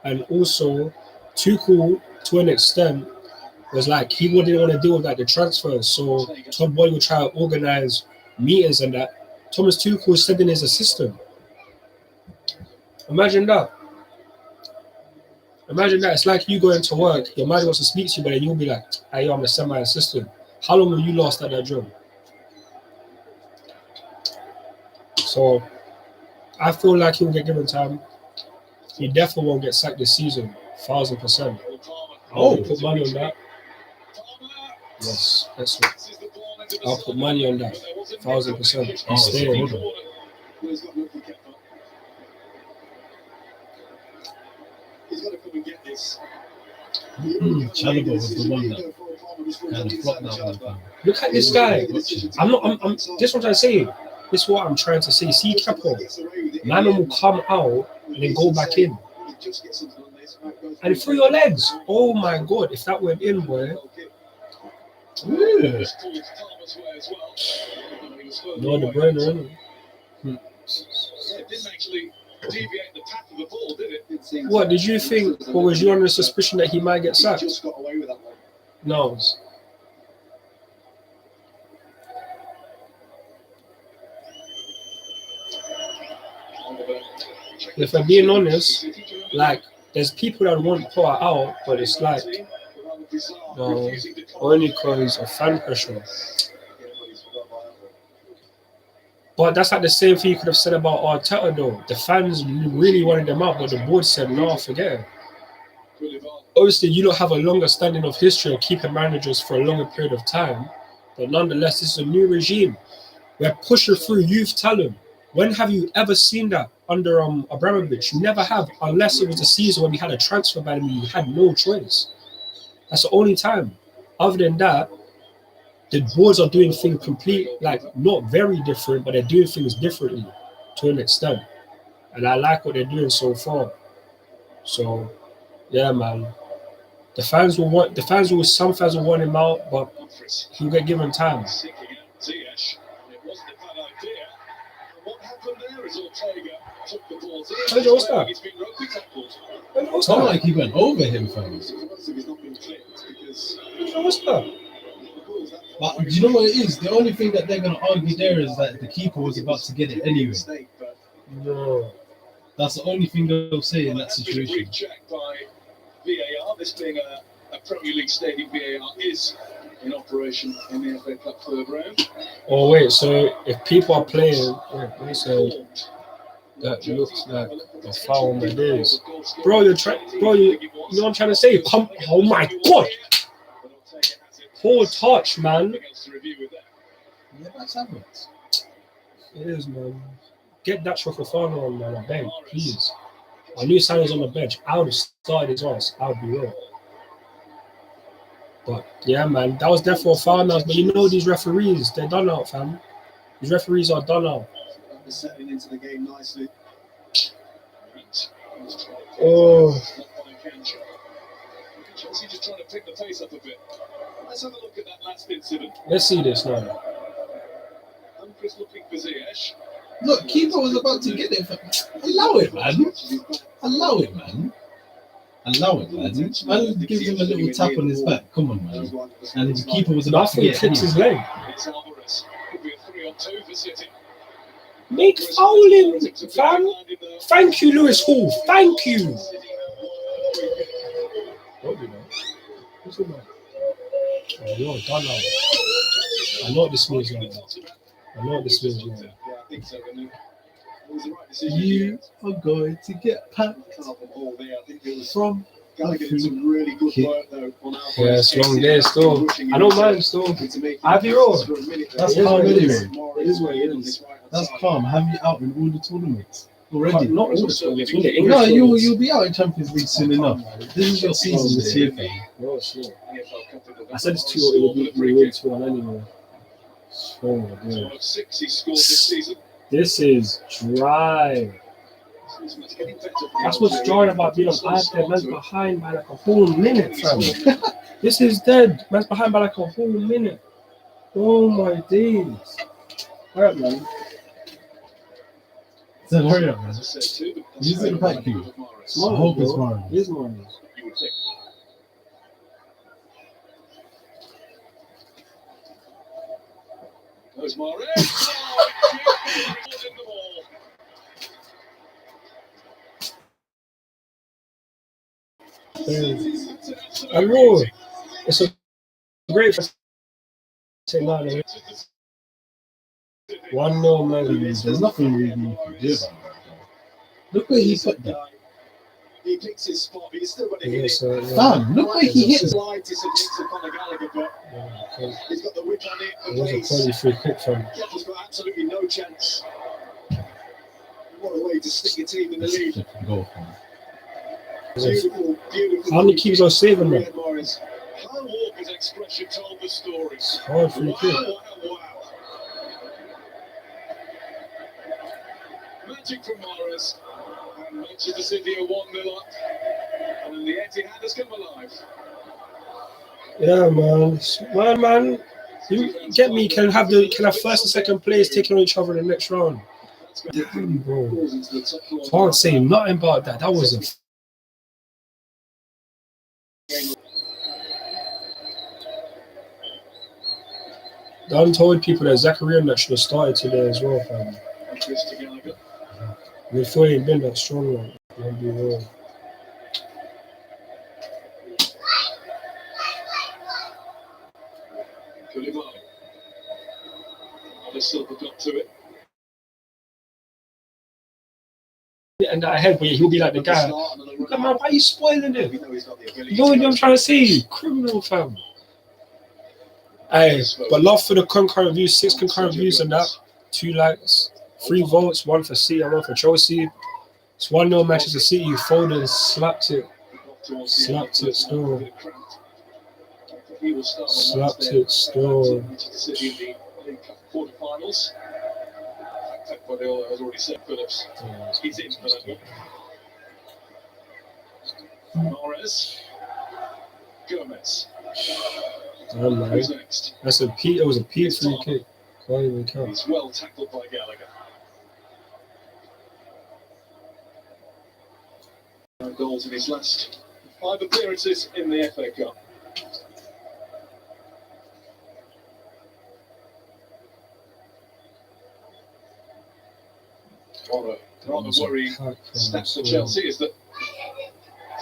and also Tuchel, to an extent, was like he wouldn't want to deal with like the transfers. So Todd Boyle would try to organize meetings and that. Thomas Tuchel was sending his assistant. Imagine that. Imagine that. It's like you going to work, your manager wants to speak to you, but then you'll be like, hey, I'm gonna send my assistant. How long will you last at that job? So I feel like he'll get given time. He definitely won't get sacked this season. 1000%. I'll put money on that. Yes, that's it. I'll put money on that. 1000%. He's staying. He's got to come and get this. Chalobah was the one that kind of flopped that one. Look at this guy. I'm this is what I'm saying. This is what I'm trying to say. See Capo. Man will come out and then go back in. And through your legs. Oh my god, if that went in, boy. Yeah. No, the brainer, isn't it? It didn't actually deviate the path of the ball, did it? What did you think? Or was you under suspicion that he might get sacked? Just got away with that one. No. If I'm being honest, like there's people that want Potter out, but it's like no, only because of fan pressure. But that's like the same thing you could have said about Arteta though. The fans really wanted them out, but the board said no, forget it. Obviously, you don't have a longer standing of history of keeping managers for a longer period of time, but nonetheless, this is a new regime. We're pushing through youth talent. When have you ever seen that under Abramovich? You never have, unless it was a season when we had a transfer ban and we had no choice. That's the only time. Other than that, the boards are doing things not very different, but they're doing things differently to an extent. And I like what they're doing so far. So, yeah, man. Some fans will want him out, but he'll get given time. What's that? It's not like he went over him, fam. What's that? But do you know what it is? The only thing that they're going to argue there is that the keeper was about to get it anyway. No. That's the only thing they'll say in that situation. Checked by VAR. This being a Premier League stadium, VAR is in operation in the FA Cup third round. Oh wait, so if people are playing, they say that looks like a foul on my days, bro. You know what I'm trying to say? Oh my god! Poor touch, man. Yeah, that's happened. It is, man. Get that Fofana on, man. I beg, please. I knew Salah was on the bench. I would have started his ass. I would be real. But yeah, man, that was definitely a foul now. But you know these referees, they're done out, fam. These referees are done out. They're settling into the game nicely. Oh. Chelsea just trying to pick the pace up a bit. Let's have a look at that last incident. Let's see this now. Humphries looking for Ziyech. Look, keeper was about to get it. Allow it, man. Allow it, man. Allow it, man. Man gives him a little tap on his back. Come on, man. And the keeper was about to Nothing get clips his leg. It's Alvarez. Could be a 3-on-2 for City. Make fouling, fam. Thank you, Lewis Hall. Thank you. What do you know? What's it about? Oh, you're done now. I know what this means now. I know what this means now. Yeah, I think so. And it was the right decision. You are going to get packed from Gallagher did some really good work though on Alvarez. Yeah, it's long day still. I don't mind still. Have you all? That's It is calm what it anyway. is. It is what it is. That's calm. Have you out in all the tournaments already? Not all the tournaments. In the English No, tournaments. you'll be out in Champions League soon enough. This is your season this year, fam. No, it's not. I said it's 2-1. It will be 2-1 anyway. Oh my god. 6 he scored this season. This is dry. That's what's dry about being on iPad. Man's behind by like a whole minute, fam. This is dead. Man's behind by like a whole minute. Oh my days. Alright, man. So hurry up, man. Use it back you. I hope it's Mario. It is Mario. You would think. There's Mahrez. In the ball. I know. It's a great first. Say no, 1-0, man. There's nothing really you can do about that. Look where he put that. He picks his spot, but he's still got to Yeah, hit it. so, yeah. Damn, look where he hit it. Slightest of hits upon Gallagher, but Yeah, he's got the whip on it. it was a quality free kick from. Kettle's got absolutely no chance. What a way to stick your team in the lead. Go for Beautiful, beautiful. How many keeps are saving that? Riyad Mahrez. Kyle Walker's expression told the story. Hard free kick. Wow. Magic from Mahrez. And Manchester City are 1-0 up. And then the Etihad has come alive. Yeah, man. Man. You get me? Can have first and second place taking on each other in the next round. Damn, bro. Can't say nothing about that. That was a. I told people that Zakaria that should have started today as well, fam. Midfield ain't been that strong, man. I'll be real. Koulibaly. The silva got to it. And that head, but he'll be like the guy. Look, man, why are you spoiling it? You know what I'm trying to say? Criminal, fam. Hey, but love for the concurrent views, 6 concurrent views and that. 2 likes, 3 votes, 1 for City and 1 for Chelsea. It's 1-0 Manchester City. Foden slapped it. Slapped it still. Slapped it still. Manchester City in the League Cup quarterfinals. Guardiola has already said Phillips. He's in for that one. Mahrez. Gomez. Damn, man. Who's next? That's a P. It was a P free kick. Can't even count. He's well tackled by Gallagher. Goals in his last 5 appearances in the FA Cup. Rather worrying stats for Chelsea is that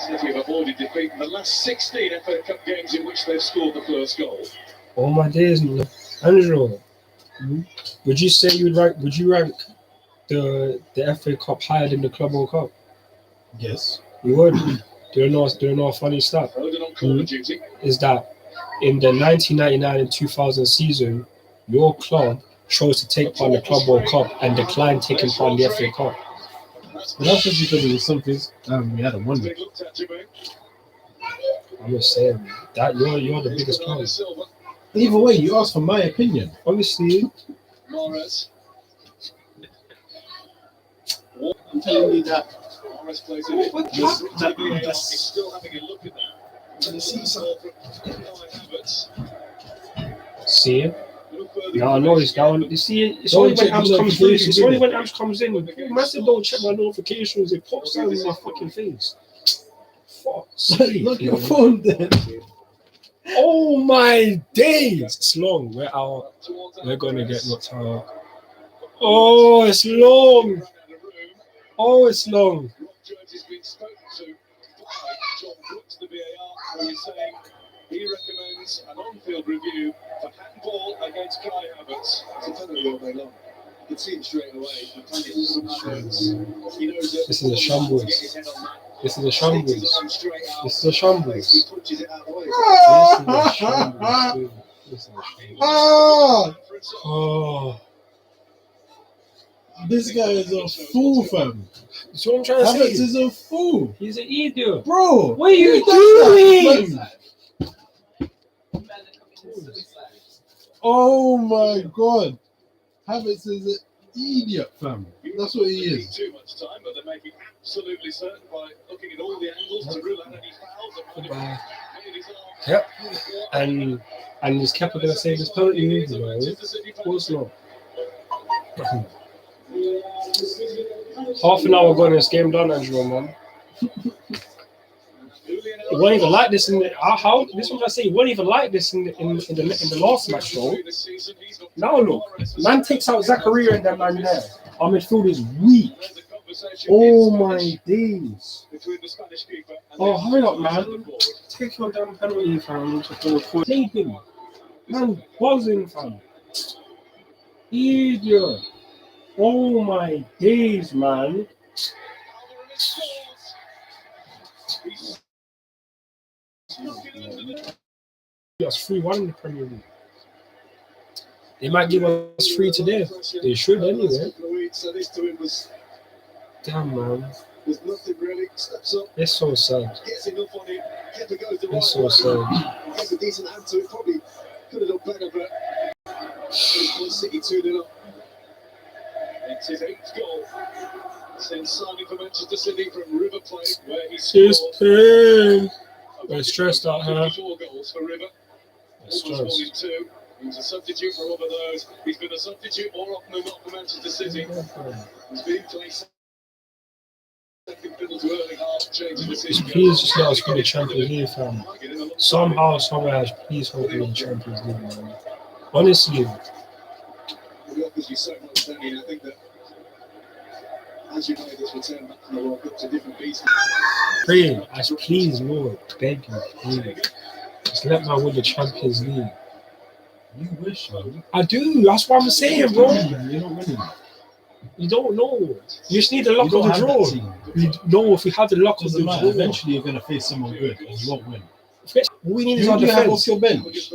City have avoided defeat in the last 16 FA Cup games in which they've scored the first goal. All my days, Andrew. Would you say would you rank the FA Cup higher than the Club World Cup? Yes. You would. Do you know a funny stat? Foden on corner duty. Is that in the 1999 and 2000 season, your club chose to take part in the Club World Cup and declined taking part in the FA Cup. But that's just because it was something we had a wonder. They looked at Jermaine. I'm just saying that you're the biggest club. Silva. Either way, you asked for my opinion. Obviously, Mahrez. I'm telling you that. Mahrez plays it in. What? He's still having a look at that. And you see something. see it. No, no, it's down. You see, it's only when Amps comes through. It's only when Amps comes in. Man said, don't check my notifications. It pops out in my fucking face. fuck's sake. Look at your phone then. Oh my days! It's long. We're gonna get knocked out. Oh, it's long. Oh, it's long. He recommends an on-field review for handball against Kai Havertz. You can see him straight away. This is a shambles. This is a shambles. This is a shambles. This is a shambles. Oh, This guy is a fool, fam. that's what I'm trying to Havertz say. is a fool. He's an idiot. Bro, What are you who does doing? that, fam? Oh my god. Havertz is an idiot, fam. That's what he is. Too much time, but they're making absolutely certain by looking at all the angles to rule out any fouls. Yep. And is Kepa gonna save his penalty? No, of course not. Half an hour gone, this game done, Angelo, man. It wasn't even like this in the how. This is what I say. It wasn't even like this in the last match, though. Now look, man takes out Zakaria and that man there. Our midfield is weak. Oh my days. Oh, hurry up, man. Take your damn penalty, fam. Take him. Man, buzzing, fam. Idiot. Oh my days, man. That's 3-1 in the Premier League. They might give us 3 today. They should anyway. Damn, man. There's nothing really. Steps up. It's so sad. Gets enough on it. Kepa goes the It's right so way. sad. Gets a decent hand to it. Probably could have done better, but it's City 2-0 up. It's his 8th goal since signing for Manchester City from River Plate, where he scored. It's pain. We're stressed out here. 54 goals for River. It's Almost stressed. 42. He was a substitute for all of those. He's been a substitute more often than not for Manchester City. He's been placed second fiddle to early half, changing the season. Please just let us win the Champions League, fam. Somehow, somewhere, please hope we win the Champions League, man. Honestly. It offers you so much, Danny, and I think that as you know, this return back from the World Cup to different beasts. Pray, please, Lord, beg you, please. Just let me win the Champions League. You wish, man. I do. That's what I'm saying, bro. You're not winning. You don't know. You just need the luck You of don't the have draw. that team. You know, if we have the luck of the Doesn't matter. draw, Eventually, you're going to face someone good and you won't win. what we need is Who our do you have defense. off your bench?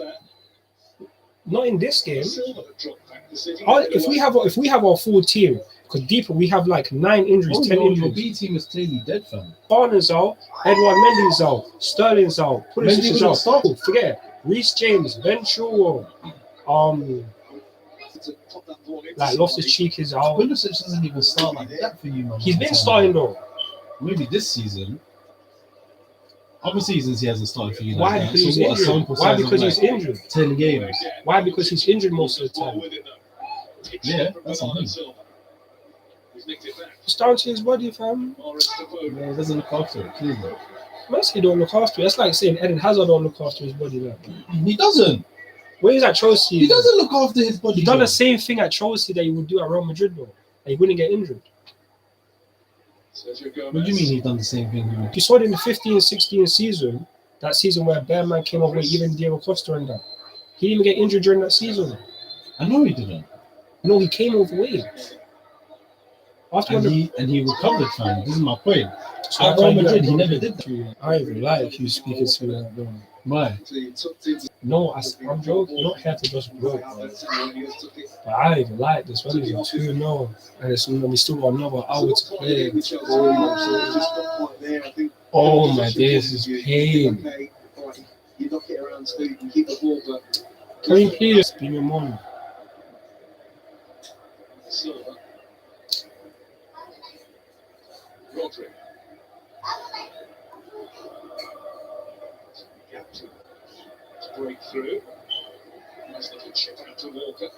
Not in this game. Silva dropped back to City. If we have our full team, because deeper we have like 9 injuries, 10 Your injuries. B team is clearly dead, fam. Barnes out, Edouard Mendy's out, Sterling's out, Pulisic Mendy is will out. start. Forget it. Reece James, Ben Chilwell, like Loftus Cheek is out. Pulisic doesn't even start like that for you, man. He's been starting though. Maybe this season. Other seasons he hasn't started for you. Why? Like that. Because he's So what, a injured. sample Why? size of Because he's like injured. 10 games. Why? Because he's injured most of the time. Yeah, that's something. It's down to his body, fam. Yeah, he doesn't look after it, clearly. Messi don't look after it. That's like saying Eden Hazard don't look after his body. Like. He doesn't. When he's at Chelsea, He doesn't look after his body. he done though. the same thing at Chelsea that he would do at Real Madrid, though. And he wouldn't get injured. What do you mean he's done the same thing? You saw it in the 15-16 season, that season where Bearman came over, even Diego Costa and that. He didn't even get injured during that season. I know he didn't. No, he came overweight. After And he recovered, fam. This is my point. so At Real Madrid, he never did that. I even like you speaking to me like that. Why? No, I'm joking. You're not here to just joke, man. But I even like this. When it's 2-0, and we still got another hour to play. Oh my days, this is pain. You knock it around so you can keep the ball, but Can you please be your mom? Silva. Rodri. Gap to break through. Nice little chip out to Walker.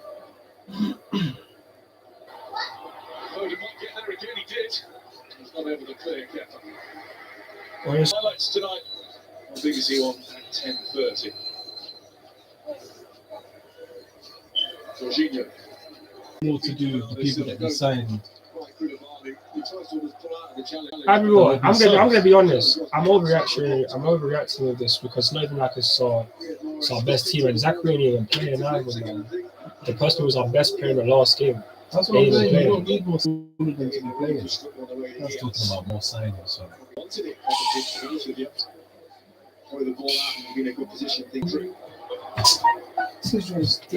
Foden might get there again, he did. He's not able to clear Kepa. Honestly, Highlights tonight on BBC One at 10:30. Jorginho. More to do with the people that we signed. everyone, I'm gonna be honest. I'm overreacting with this because it's not even like it's our best team, and Zakaria ain't even playing either, man. The person who was our best player in the last game. That's what I'm saying. You don't need more than to be playing. That's talking about more signings. So. Wanted it, to be honest with you. Throw the ball out and be in a good position, think through. This is just